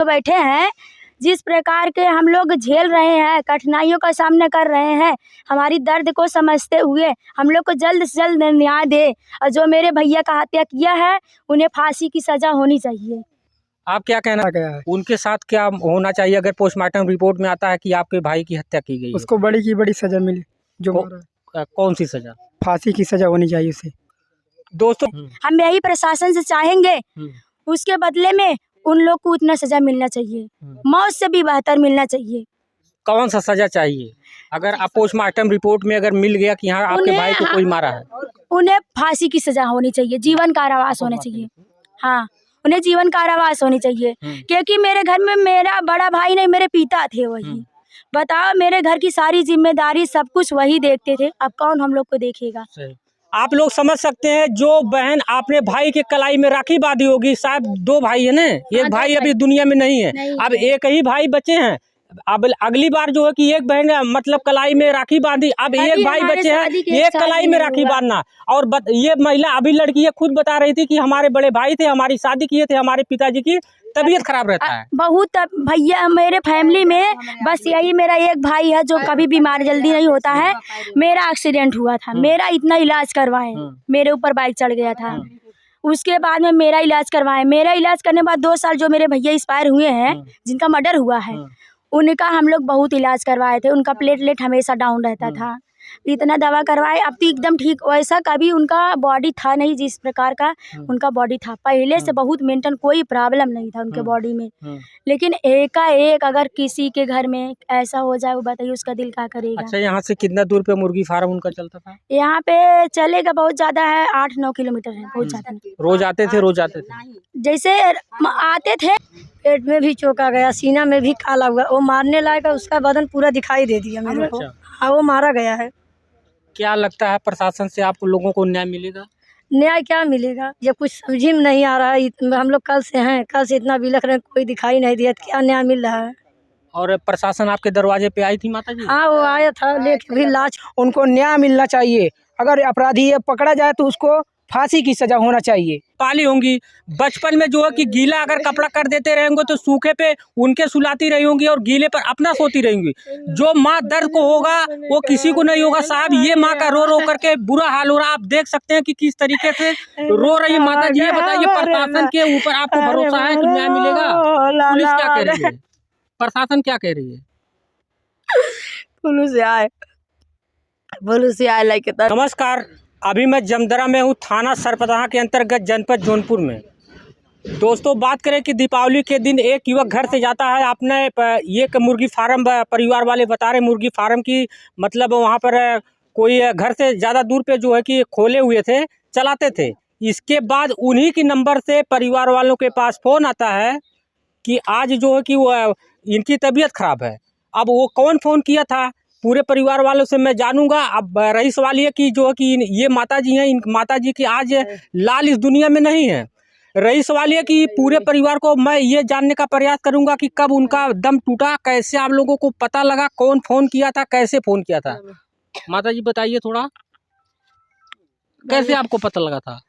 तो बैठे हैं, जिस प्रकार के हम लोग झेल रहे हैं, कठिनाइयों का सामना कर रहे हैं, हमारी दर्द को समझते हुए हम लोग को जल्द से जल्द न्याय दे। और जो मेरे भैया का हत्या किया है उन्हें फांसी की सज़ा होनी चाहिए। आप क्या कहना है उनके साथ क्या होना चाहिए अगर पोस्टमार्टम रिपोर्ट में आता है कि आपके भाई की हत्या की गई? उसको बड़ी की बड़ी सज़ा मिले। जो कौन सी सज़ा? फांसी की सज़ा होनी चाहिए उसे। दोस्तों हम यही प्रशासन से चाहेंगे, उसके बदले में उन लोग को उतना सज़ा मिलना चाहिए, मौत से भी बेहतर मिलना चाहिए। कौन सा सज़ा चाहिए? अगर आप पोस्टमार्टम रिपोर्ट में अगर मिल गया कि हाँ आपके भाई को कोई मारा है, उन्हें फांसी की सज़ा होनी चाहिए, जीवन कारावास होना चाहिए। हाँ, उन्हें जीवन कारावास होनी चाहिए, क्योंकि मेरे घर में मेरा बड़ा भाई नहीं, मेरे पिता थे वही। बताओ, मेरे घर की सारी जिम्मेदारी सब कुछ वही देखते थे, अब कौन हम लोग को देखेगा? आप लोग समझ सकते हैं, जो बहन आपने भाई के कलाई में राखी बांधी होगी, शायद 2 भाई है ना, एक भाई अभी दुनिया में नहीं है, अब एक ही भाई बचे हैं। अब अगली बार जो है कि एक बहन मतलब कलाई में राखी बांधी, अब एक भाई बचे हैं, एक कलाई में राखी बांधना। और ये महिला अभी लड़की है, खुद बता रही थी कि हमारे बड़े भाई थे, हमारी शादी किए थे, हमारे पिताजी की तबीयत खराब रहता है बहुत। भैया मेरे फैमिली में बस यही मेरा एक भाई है जो कभी बीमार जल्दी नहीं होता है। मेरा एक्सीडेंट हुआ था, मेरा इतना इलाज करवाए, मेरे ऊपर बाइक चढ़ गया था, उसके बाद में मेरा इलाज करवाए। मेरा इलाज करने के बाद 2 साल जो मेरे भैया एक्सपायर हुए हैं, जिनका मर्डर हुआ है, उनका हम लोग बहुत इलाज करवाए थे। उनका प्लेटलेट हमेशा डाउन रहता था, इतना दवा करवाए, अब तो एकदम ठीक। वैसा कभी उनका बॉडी था नहीं जिस प्रकार का उनका बॉडी था पहले से। बहुत मेंटेन, कोई प्रॉब्लम नहीं था उनके बॉडी में। लेकिन एकाएक अगर किसी के घर में ऐसा हो जाए, वो बताइए उसका दिल क्या करेगा। अच्छा, यहाँ से कितना दूर पे मुर्गी फार्म उनका चलता था? यहाँ पे चलेगा बहुत ज़्यादा है, 8-9 किलोमीटर है, बहुत ज़्यादा नहीं। रोज आते थे? रोज आते थे? जैसे आते थे, पेट में भी चोका गया, सीना में भी काला हुआ, वो मारने लायक उसका बदन पूरा दिखाई दे दिया मेरे को। हाँ, वो मारा गया है। क्या लगता है प्रशासन से आप लोगों को न्याय मिलेगा? न्याय क्या मिलेगा, जब कुछ समझी में नहीं आ रहा है। हम लोग कल से हैं, कल से इतना बिलख रहे हैं, कोई दिखाई नहीं दिया, क्या न्याय मिल रहा है? और प्रशासन आपके दरवाजे पे आई थी माता जी? हाँ, वो आया था लेके भी लाश। उनको न्याय मिलना चाहिए। अगर अपराधी ये पकड़ा जाए तो उसको फांसी की सजा होना चाहिए। पाली होंगी बचपन में, जो है कि गीला अगर कपड़ा कर देते रहेंगे तो सूखे पे उनके सुलाती रही होंगी और गीले पर अपना सोती रहेंगी। जो माँ दर्द को होगा वो किसी को नहीं होगा साहब। ये माँ का रो रो करके बुरा हाल हो रहा, आप देख सकते हैं कि किस तरीके से रो रही माता जी। ये बताइए, प्रशासन के ऊपर आपको भरोसा है कि न्याय मिलेगा? पुलिस क्या कह रही है? प्रशासन क्या कह रही है? पुलिस आए लाइक। नमस्कार, अभी मैं जमदरा में हूँ, थाना सरपदहा के अंतर्गत, जनपद जौनपुर में। दोस्तों, बात करें कि दीपावली के दिन एक युवक घर से जाता है, आपने ये मुर्गी फार्म, परिवार वाले बता रहे मुर्गी फार्म की, मतलब वहाँ पर कोई घर से ज़्यादा दूर पे जो है कि खोले हुए थे, चलाते थे। इसके बाद उन्हीं के नंबर से परिवार वालों के पास फ़ोन आता है कि आज जो है कि वो इनकी तबीयत खराब है। अब वो कौन फ़ोन किया था, पूरे परिवार वालों से मैं जानूंगा। अब रही सवाल ये कि जो है कि ये माताजी हैं, इन माताजी की आज लाल इस दुनिया में नहीं है। रही सवाल ये कि पूरे परिवार को मैं ये जानने का प्रयास करूंगा कि कब उनका दम टूटा, कैसे आप लोगों को पता लगा, कौन फ़ोन किया था, कैसे फ़ोन किया था। माताजी बताइए थोड़ा, कैसे आपको पता लगा था?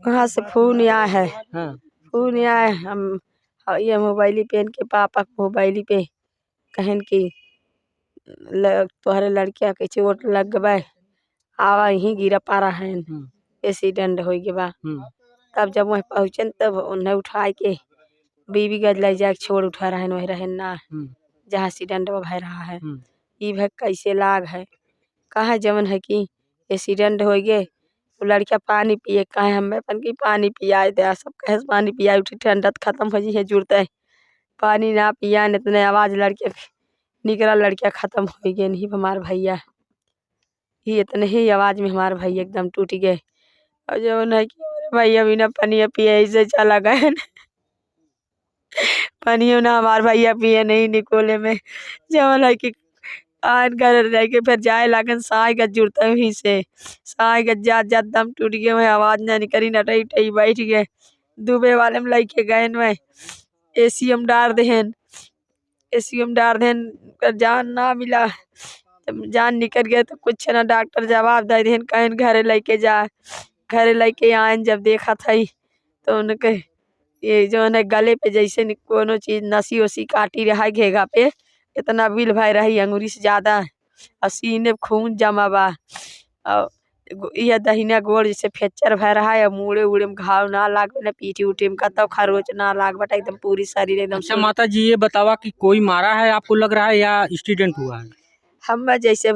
वहाँ से फोन आया है। हाँ। फोन आया है, हम ये मोबाइल पे इनके पापा मोबाइल पे कहन की तोहरे लड़किया के चोट लग गए, आवा यहीं गिरा पारा है, एक्सीडेंट हो गया। तब जब वहीं पहुँचन तब उन्हें उठा के बीबी गज ले जाके छोड़ उठा रहे वही रहे ना, जहाँ एक्सीडेंट भय रहा है। ये भाई कैसे लाग है, कहा जमन है कि एक्सीडेंट हो गए, तो लड़किया पानी पिए, कहे हमें अपन की पानी पिया दे, सब कहे पानी पिया, उठी ठंडा खत्म हो जी है, जुड़ते पानी ना पिया, इतने आवाज़ लड़के निकला, लड़किया खत्म हो गई। नहीं हमारे भैया ये इतने ही आवाज़ में हमारे भैया एकदम टूट गए। और जो नहीं कि भैया बिना पनिया पिए ऐसे चला गए, पनियो ना हमारे भैया पिए नहीं निकोले में, जो है कि आन कर रह के फिर जाए लागन साय गज जुड़ते ही से, साय गज जा दम टूट गए, वह आवाज़ ना निकली, नटई टई बैठ गए। दुबे वाले में लेके गए, वह एसीएम डार देहन, एसीएम डार देहन, पर जान ना मिला। जब जान निकल गया तो कुछ ना, डॉक्टर जवाब दे देहन, कहें घरे लेके जा, घरे लेके आए। जब देखा था तो उनके ये जो है गले पे जैसे कोनो चीज नसी उसी काटी रहा घेगा पे इतना बिल भाई रही अंगूरी से ज्यादा और सीने खून जमा बा और यह दहिना गोड़ जैसे फ्रैक्चर भय रहा है मुड़े उड़े में घाव ना लाग ना पीठी उठी में कतौ खरोच ना लाग बटा एकदम पूरी शरीर एकदम अच्छा माता जी ये बतावा कि कोई मारा है आपको लग रहा है या एक्सीडेंट हुआ है? हम जैसे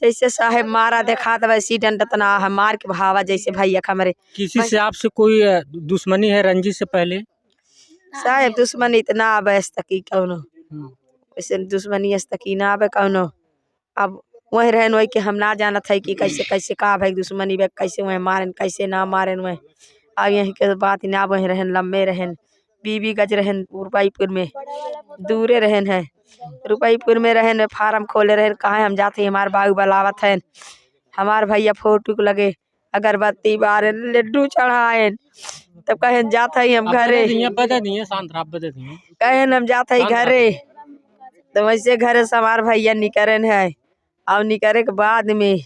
जैसे साहेब मारा देखा तो वैसी दंड तना है मार के भावा जैसे भैया हमारे किसी से आपसे कोई दुश्मनी है रंजिश से पहले? साहेब दुश्मनी इतना अबैस तकी कौनो वैसे दुश्मनी तकी ना आबे कौनो अब वही रहन वही के हम ना जानत है कि कैसे कैसे का भाई दुश्मनी बे कैसे वही मारन कैसे ना मारन वही अब यही के बात ना वही रहन लम्बे रहन बीबी गज रहन रुपईपुर में दूरे रहन है रुपईपुर में रहन फार्म खोले रहन कहाँ हम जाते हमारे बाबू बलावत है हमार भैया फोटो को लगे अगरबत्ती बारे लड्डू चढ़ाए तब कहें जाते ही हम घरे कहें हम जाते ही घरे तो वैसे घरे से हमार भैया निकरन है और निकरे के बाद में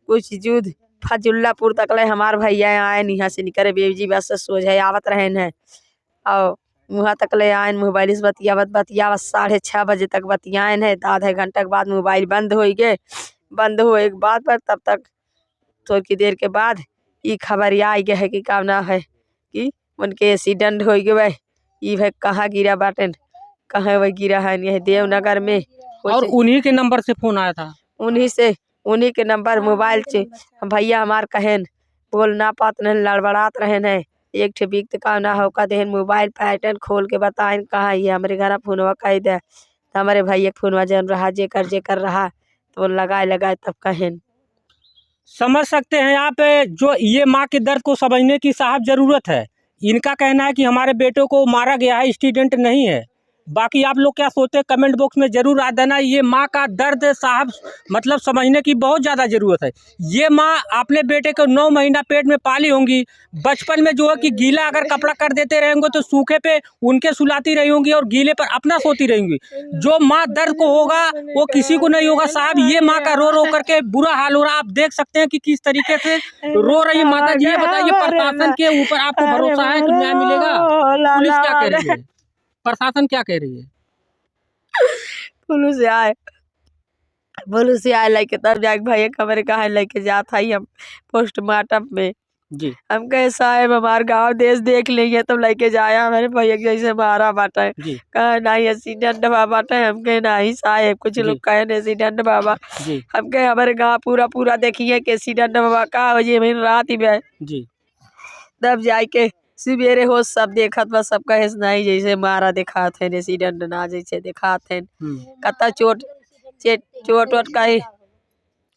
कुछ युद्ध फजुल्लापुर तक ले हमार भैया आए यहाँ से निकरे बेबी बस सोझे आवत रहन है और वहाँ तक ले आए मोबाइल से बतियावत 6:30 बजे तक बतियान है आधे घंटे के बाद मोबाइल बंद हो गए बंद हुए के बाद पर तब तक थोड़ी देर के बाद ये खबर आई गए है कि काम ना है कि उनके एक्सीडेंट हो गए ये भाई कहाँ गिरा बाटन कहाँ वही गिरा है यही देवनगर में और उन्हीं के नंबर से फोन आया था? उन्हीं के नंबर मोबाइल से भैया हमार कहन बोल ना पात नहीं लड़बड़ात रहन है एक ठे बिक का ना हो का देहन मोबाइल पैटर्न खोल के बताएं कहाँ ये हमारे घर फोनवा कह दे तो हमारे भैया फोनवा जन रहा जे कर रहा तो लगाए तब कहन समझ सकते हैं आप जो ये माँ के दर्द को समझने की साहब जरूरत है। इनका कहना है कि हमारे बेटों को मारा गया है एक्सीडेंट नहीं है। बाकी आप लोग क्या सोचते हैं कमेंट बॉक्स में जरूर आ देना। ये माँ का दर्द साहब मतलब समझने की बहुत ज़्यादा ज़रूरत है। ये माँ अपने बेटे को 9 महीना पेट में पाली होंगी। बचपन में जो है कि गीला अगर कपड़ा कर देते रहेंगे तो सूखे पे उनके सुलाती रही होंगी और गीले पर अपना सोती रहेंगी। जो माँ दर्द को होगा वो किसी को नहीं होगा साहब। ये माँ का रो करके बुरा हाल हो रहा। आप देख सकते हैं कि किस तरीके से रो रही माता जी। ये बताइए प्रशासन के ऊपर आपको भरोसा है कि न्याय मिलेगा? पुलिस क्या कह रही है? प्रशासन क्या कह रही है? पुलिस आए लेके तब जाके भैया खबर कहा लेके जाता ही हम पोस्टमार्टम में जी हम कहे साहेब हमारे गांव देश देख लेंगे तब लेके जाया हमारे भैया जैसे मारा बाटा कहे नहीं एक्सीडेंट बाबा हम कहे नहीं साहेब कुछ लोग कहे एक्सीडेंट बाबा हम कहे हमारे गाँव पूरा देखिए कि एक्सीडेंट बाबा का हो जी रात ही में तब जाके सवेरे हो सब देखत बस सब कहे नहीं जैसे मारा देखा थे एक्सीडेंट ना जैसे देखा थे कत चोट वोट कहे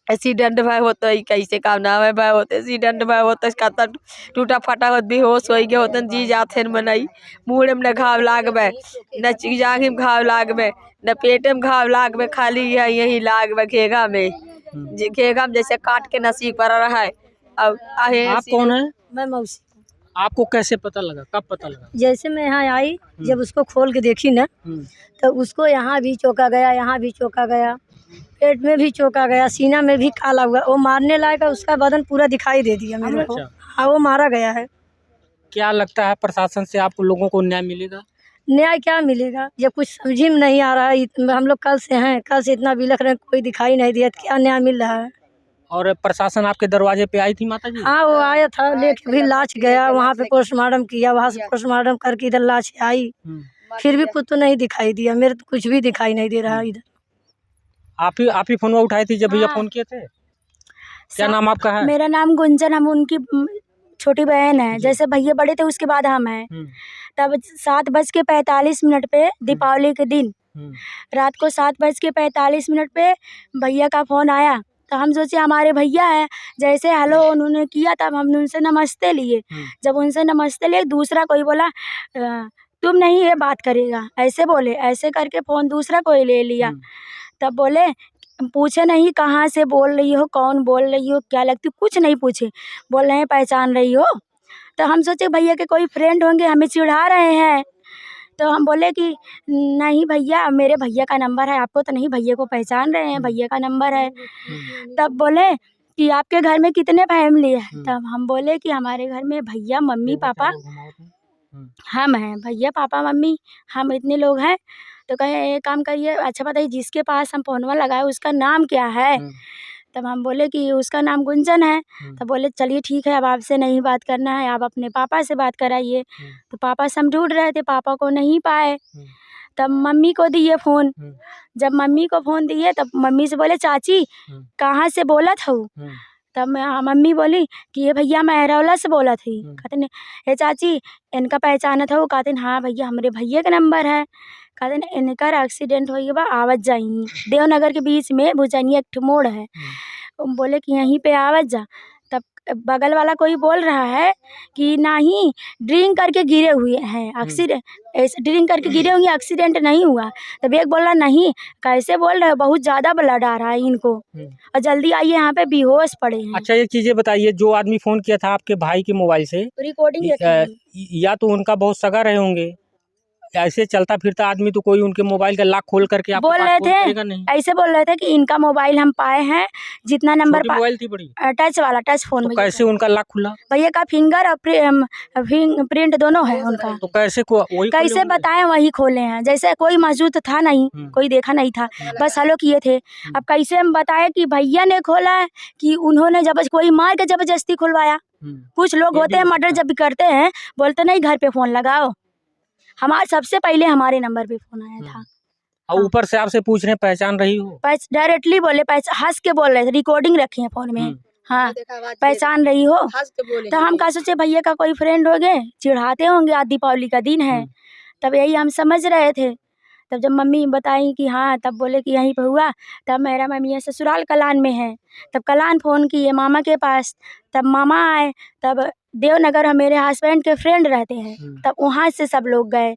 एक्सीडेंट भाई होता है कैसे काम ना है भाई होते एक्सीडेंट भाई होता है कत टूटा फटा होत बेहोश हो गए होते जी जाते मनई मुँह में न घाव लागबे न जांघ में घाव लागबे न पेटे में घाव लागबे खाली यही लागबे घेगा में जैसे काट के नसीब पर रहा है। अब आप कौन है? मैं मौसी। आपको कैसे पता लगा? कब पता लगा? जैसे मैं यहाँ आई जब उसको खोल के देखी ना तो उसको यहाँ भी चौका गया यहाँ भी चौका गया पेट में भी चौका गया सीना में भी काला हुआ। वो मारने लायक उसका बदन पूरा दिखाई दे दिया मेरे को। हाँ वो मारा गया है। क्या लगता है प्रशासन से आप लोगों को न्याय मिलेगा? न्याय क्या मिलेगा जब कुछ समझी में नहीं आ रहा है। हम लोग कल से हैं कल से इतना बिलख रहे कोई दिखाई नहीं दिया क्या न्याय मिल रहा है। और प्रशासन आपके दरवाजे पे आई थी माता जी? हाँ वो आया था लेके भी लाश गया वहाँ पे पोस्टमार्टम किया वहाँ से पोस्टमार्टम करके इधर लाश आई फिर भी कुछ तो नहीं दिखाई दिया। मेरे तो कुछ भी दिखाई नहीं दे रहा इधर। आप ही फोन उठाई थी जब भैया फोन किए थे? क्या नाम आपका है? मेरा नाम गुंजन हम उनकी छोटी बहन है। जैसे भैया बड़े थे उसके बाद हम हैं। तब 7:45 पे दीपावली के दिन रात को 7:45 पे भैया का फोन आया तो हम सोचे हमारे भैया है। जैसे हेलो उन्होंने किया तब हमने उनसे नमस्ते लिए। जब उनसे नमस्ते लिए दूसरा कोई बोला तुम नहीं ये बात करेगा ऐसे बोले। ऐसे करके फ़ोन दूसरा कोई ले लिया। तब बोले पूछे नहीं कहाँ से बोल रही हो कौन बोल रही हो क्या लगती कुछ नहीं पूछे बोल रहे हैं पहचान रही हो। तो हम सोचे भैया के कोई फ्रेंड होंगे हमें चिढ़ा रहे हैं। तो हम बोले कि नहीं भैया मेरे भैया का नंबर है आपको तो नहीं भैया को पहचान रहे हैं भैया का नंबर है। तब बोले कि आपके घर में कितने फैमिली है। तब हम बोले कि हमारे घर में भैया मम्मी पापा हम हैं भैया पापा मम्मी, हम इतने लोग हैं। तो कहे एक काम करिए, अच्छा बताइए जिसके पास हम फ़ोनवा लगाए उसका नाम क्या है? तब हम बोले कि उसका नाम गुंजन है। तब बोले चलिए ठीक है, अब आपसे नहीं बात करना है, आप अपने पापा से बात कराइए। तो पापा से हम ढूँढ रहे थे, पापा को नहीं पाए। तब मम्मी को दिए फ़ोन। जब मम्मी को फ़ोन दिए तब मम्मी से बोले चाची कहाँ से बोलत हऊ? तब मम्मी बोली कि ये भैया मैं अरौला से बोलत हई। कहते हे चाची इनका पहचानत हऊ? कहते हाँ भैया हमरे भैया का नंबर है। कहते इनकर एक्सीडेंट होई बा, आवत जाई देवनगर के बीच में भुजनिया एक ठो मोड़ है। बोले कि यहीं पे आवत जा। तब बगल वाला कोई बोल रहा है कि नहीं ड्रिंक करके गिरे हुए हैं, एक्सीडेंट ड्रिंक करके गिरे हुए, एक्सीडेंट नहीं हुआ। तब एक बोल रहा नहीं कैसे बोल रहे हो, बहुत ज़्यादा ब्लड आ रहा है इनको और जल्दी आइए यहाँ पे बेहोश पड़े हैं। अच्छा ये चीजें बताइए, जो आदमी फोन किया था आपके भाई के मोबाइल से, रिकॉर्डिंग या तो उनका बहुत सगा रहे होंगे, ऐसे चलता फिरता आदमी तो कोई उनके मोबाइल का लॉक खोल करके आपके बोल पास रहे फोन करेगा नहीं। थे, ऐसे बोल रहे थे कि इनका मोबाइल हम पाए हैं, जितना नंबर छोटी मोबाइल थी बड़ी, टच वाला टच फोन। तो कैसे उनका लॉक खुला? भैया का फिंगर और प्रिंट दोनों है उनका। तो कैसे वही कैसे बताएं वही खोले हैं, जैसे कोई मौजूद था नहीं, कोई देखा नहीं था, बस हेलो किए थे। अब कैसे हम बताए कि भैया ने खोला है कि उन्होंने जब कोई मार के जबरदस्ती खुलवाया? कुछ लोग होते हैं मर्डर जब भी करते हैं बोलते नहीं घर पे फोन लगाओ, हमारे सबसे पहले हमारे नंबर पे फोन आया था। और ऊपर से आपसे पूछ रहे हैं पहचान रही हो? डायरेक्टली बोले, हंस के बोल रहे थे, रिकॉर्डिंग रखी है फोन में। हाँ पहचान रही हो? तो हम क्या सोचे भैया का कोई फ्रेंड हो गए, चिढ़ाते होंगे, आज दीपावली का दिन है। तब यही हम समझ रहे थे। तब जब मम्मी बताई कि हाँ, तब बोले कि यहीं पे हुआ। तब मेरा मम्मी ससुराल कलान में है, तब कलान फ़ोन किए मामा के पास। तब मामा आए, तब देवनगर मेरे हस्बैंड के फ्रेंड रहते हैं, तब वहाँ से सब लोग गए।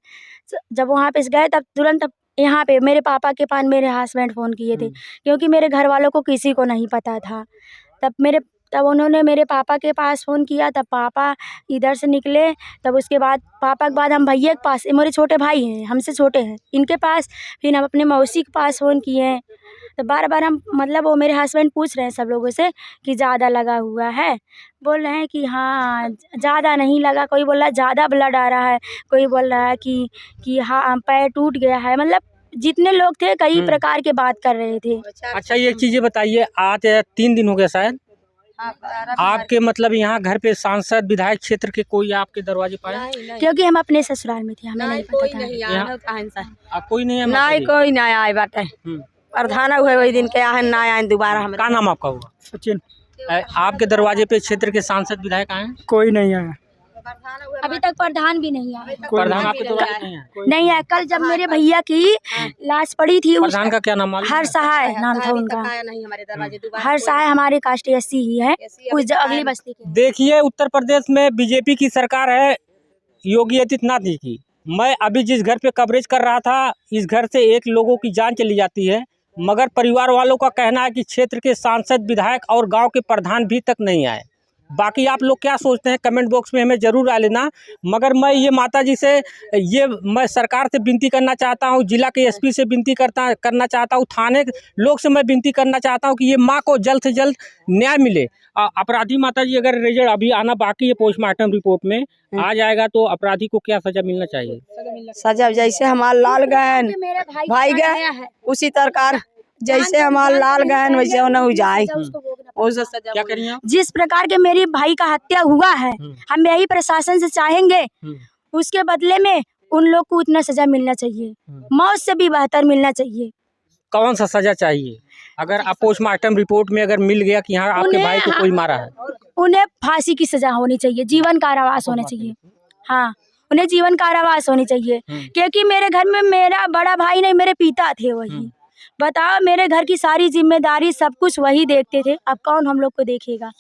जब वहाँ पे गए तब तुरंत यहाँ पे मेरे पापा के पास मेरे हस्बैंड फ़ोन किए थे, क्योंकि मेरे घर वालों को किसी को नहीं पता था। तब उन्होंने मेरे पापा के पास फ़ोन किया, तब पापा इधर से निकले। तब उसके बाद पापा के बाद हम भैया के पास, मेरे छोटे भाई हैं हमसे छोटे हैं, इनके पास, फिर हम अपने मौसी के पास फ़ोन किए। तो बार बार हम मतलब वो मेरे हस्बैंड पूछ रहे हैं सब लोगों से कि ज़्यादा लगा हुआ है, बोल रहे हैं कि हाँ ज़्यादा नहीं लगा, कोई बोल रहा है ज़्यादा ब्लड आ रहा है, कोई बोल रहा है कि हाँ पैर टूट गया है। मतलब जितने लोग थे कई प्रकार के बात कर रहे थे। अच्छा ये चीज़ें बताइए, आज 3 दिन हो गया शायद आपके मतलब यहाँ घर पे सांसद विधायक क्षेत्र के कोई आपके दरवाजे पाए? क्योंकि हम अपने ससुराल में थे, हमें नहीं पता था। कोई नहीं है? नहीं कोई नहीं आए बाटे, प्रधान हुए वही दिन के आए ना आए दोबारा। हम क्या नाम आपका हुआ? सचिन। आपके दरवाजे पे क्षेत्र के सांसद विधायक आए? कोई नहीं आया, अभी तक प्रधान भी नहीं आया। प्रधान आपके दरवाजे नहीं है? नहीं आया। कल जब मेरे भैया की लाश पड़ी थी, प्रधान का क्या नाम? हर सहाय नाम था उनका। हर सहाय हमारे कास्ट एससी ही है, उस अगली बस्ती के। देखिए उत्तर प्रदेश में बीजेपी की सरकार है, योगी आदित्यनाथ जी की। मैं अभी जिस घर पे कवरेज कर रहा था, इस घर से एक लोगों की जान चली जाती है, मगर परिवार वालों का कहना है कि क्षेत्र के सांसद विधायक और गांव के प्रधान भी तक नहीं आए। बाकी आप लोग क्या सोचते हैं कमेंट बॉक्स में हमें ज़रूर डाल लेना। मगर मैं ये माता जी से मैं सरकार से विनती करना चाहता हूँ, जिला के एसपी से विनती करना चाहता हूँ, थाने लोग से मैं विनती करना चाहता हूँ कि ये माँ को जल्द से जल्द न्याय मिले। अपराधी माता जी अगर रिजल्ट अभी आना बाकी है, पोस्टमार्टम रिपोर्ट में आ जाएगा तो अपराधी को क्या सजा मिलना चाहिए? सजा जैसे हमारे लाल गहन भाई गए उसी तरकार, जैसे हमारे लाल गहन वैसे न हो जाए। क्या करिए आप? जिस प्रकार के मेरे भाई का हत्या हुआ है, हम यही प्रशासन से चाहेंगे, उसके बदले में उन लोग को उतना सजा मिलना चाहिए, मौत से भी बेहतर मिलना चाहिए। कौन सा सजा चाहिए? अगर आप पोस्टमार्टम रिपोर्ट में अगर मिल गया कि हाँ आपके भाई को कोई मारा है, उन्हें फांसी की सजा होनी चाहिए, जीवन कारावास होना चाहिए। हाँ उन्हें जीवन कारावास होनी चाहिए, क्योंकि मेरे घर में मेरा बड़ा भाई नहीं, मेरे पिता थे वही। बताओ, मेरे घर की सारी जिम्मेदारी सब कुछ वही देखते थे, अब कौन हम लोग को देखेगा?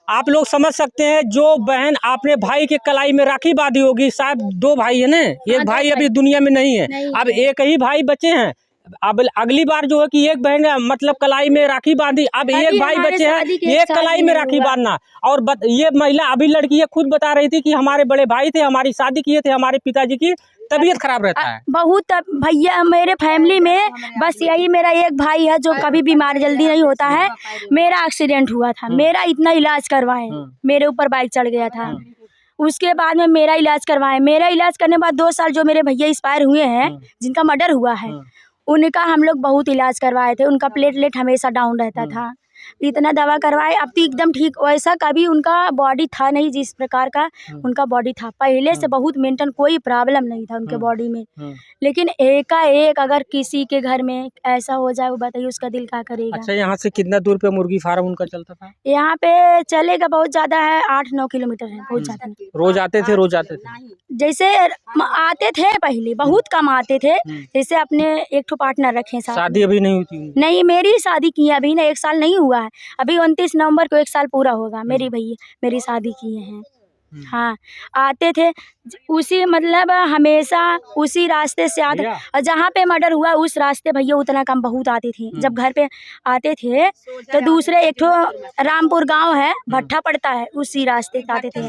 आप लोग समझ सकते हैं, जो बहन आपने भाई के कलाई में राखी बांधी होगी, शायद 2 भाई है ना, एक भाई अभी दुनिया में नहीं है, अब एक ही भाई बचे हैं। अब अगली बार जो है कि एक बहन मतलब कलाई में राखी बांधी, अब एक भाई बचे हैं, एक कलाई में राखी बांधना। और ये महिला अभी लड़की ये खुद बता रही थी कि हमारे बड़े भाई थे, हमारी शादी किए थे, हमारे पिताजी की तबीयत खराब रहता है बहुत। भैया मेरे फैमिली में बस यही मेरा एक भाई है जो कभी बीमार जल्दी नहीं होता है। मेरा एक्सीडेंट हुआ था, मेरा इतना इलाज करवाए, मेरे ऊपर बाइक चढ़ गया था, उसके बाद में मेरा इलाज करवाए। मेरा इलाज करने के बाद 2 साल जो मेरे भैया एक्सपायर हुए हैं, जिनका मर्डर हुआ है, उनका हम लोग बहुत इलाज करवाए थे। उनका प्लेटलेट हमेशा डाउन रहता था, इतना दवा करवाए, अब तो एकदम ठीक। वैसा कभी उनका बॉडी था नहीं जिस प्रकार का उनका बॉडी था पहले से। बहुत मेंटेन, कोई प्रॉब्लम नहीं था उनके बॉडी में। लेकिन एकाएक अगर किसी के घर में ऐसा हो जाए, वो बताइए उसका दिल क्या करेगा। अच्छा, यहाँ से कितना दूर पे मुर्गी फार्म उनका चलता था? यहाँ पे चलेगा बहुत ज़्यादा है, 8-9 किलोमीटर है, बहुत ज़्यादा नहीं। रोज आते थे? रोज आते थे? जैसे आते थे पहले, बहुत कम आते थे। जैसे अपने एक ठो पार्टनर रखे साथ। शादी अभी नहीं हुई थी? नहीं, मेरी शादी की है अभी ना, 1 साल नहीं हुआ है। अभी 29 नवंबर को 1 साल पूरा होगा। मेरी भैया मेरी शादी किए हैं। हाँ, आते थे उसी, मतलब हमेशा उसी रास्ते से आते। और जहाँ पे मर्डर हुआ उस रास्ते भैया उतना कम बहुत आते थे। जब घर पे आते थे तो दूसरे एक ठो रामपुर गांव है, भट्ठा पड़ता है, उसी रास्ते से आते थे।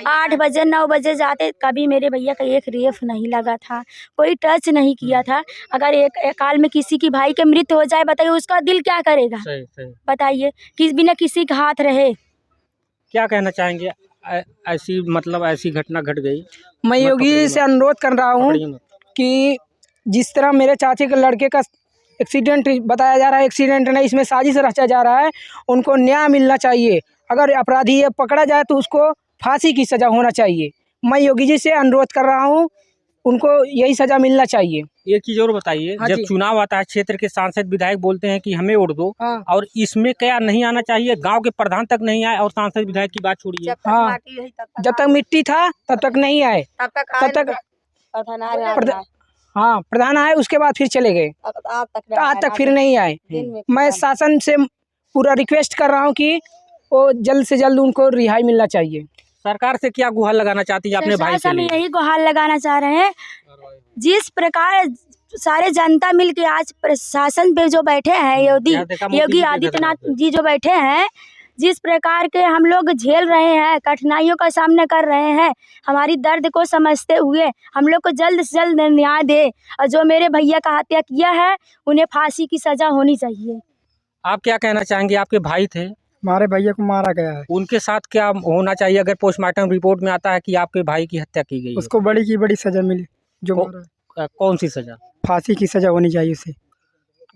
8 बजे 9 बजे जाते। कभी मेरे भैया का एक रेफ नहीं लगा था, कोई टच नहीं किया था। अगर एक काल में किसी की भाई के मृत्यु हो जाए, बताइए उसका दिल क्या करेगा? सही। बताइए, किस बिना किसी का हाथ रहे। क्या कहना चाहेंगे? ऐसी मतलब ऐसी घटना घट गई। मैं योगी से अनुरोध कर रहा हूँ कि जिस तरह मेरे चाचे के लड़के का एक्सीडेंट बताया जा रहा है, एक्सीडेंट नहीं, इसमें साजिश रचा जा रहा है, उनको न्याय मिलना चाहिए। अगर अपराधी ये पकड़ा जाए तो उसको फांसी की सज़ा होना चाहिए। मैं योगी जी से अनुरोध कर रहा हूँ, उनको यही सज़ा मिलना चाहिए। एक चीज़ और बताइए, जब चुनाव आता है, क्षेत्र के सांसद विधायक बोलते हैं कि हमें वोट दो, और इसमें क्या नहीं आना चाहिए? गांव के प्रधान तक नहीं आए और सांसद विधायक की बात छोड़िए। हाँ, जब तक मिट्टी था तब तक नहीं आए, तब तक हाँ प्रधान आए, उसके बाद फिर चले गए, आज तक फिर नहीं आए। मैं शासन से पूरा रिक्वेस्ट कर रहा हूँ कि वो जल्द से जल्द उनको रिहाई मिलना चाहिए। सरकार से क्या गुहार लगाना चाहती है अपने भाई के लिए? यही गुहार लगाना चाह रहे हैं, जिस प्रकार सारे जनता मिलके आज प्रशासन पे जो बैठे हैं, योगी आदित्यनाथ जी जो बैठे हैं, जिस प्रकार के हम लोग झेल रहे हैं, कठिनाइयों का सामना कर रहे हैं, हमारी दर्द को समझते हुए हम लोग को जल्द से जल्द न्याय दे। और जो मेरे भैया का हत्या किया है, उन्हें फांसी की सजा होनी चाहिए। आप क्या कहना चाहेंगे? आपके भाई थे, हमारे भैया को मारा गया है, उनके साथ क्या होना चाहिए? अगर पोस्टमार्टम रिपोर्ट में आता है कि आपके भाई की हत्या की गई है, उसको बड़ी की बड़ी सजा मिले। जो कौन सी सजा? फांसी की सजा होनी चाहिए उसे।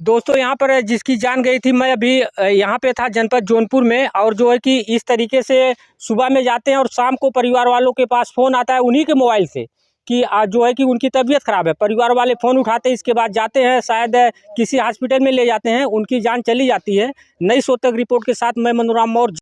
दोस्तों, यहाँ पर जिसकी जान गई थी, मैं अभी यहाँ पे था जनपद जौनपुर में, और जो है कि इस तरीके से सुबह में जाते हैं और शाम को परिवार वालों के पास फ़ोन आता है उन्हीं के मोबाइल से कि जो है कि उनकी तबीयत ख़राब है। परिवार वाले फ़ोन उठाते हैं, इसके बाद जाते हैं, शायद किसी हॉस्पिटल में ले जाते हैं, उनकी जान चली जाती है। नई सोतक रिपोर्ट के साथ मैं मनोराम मौर्य।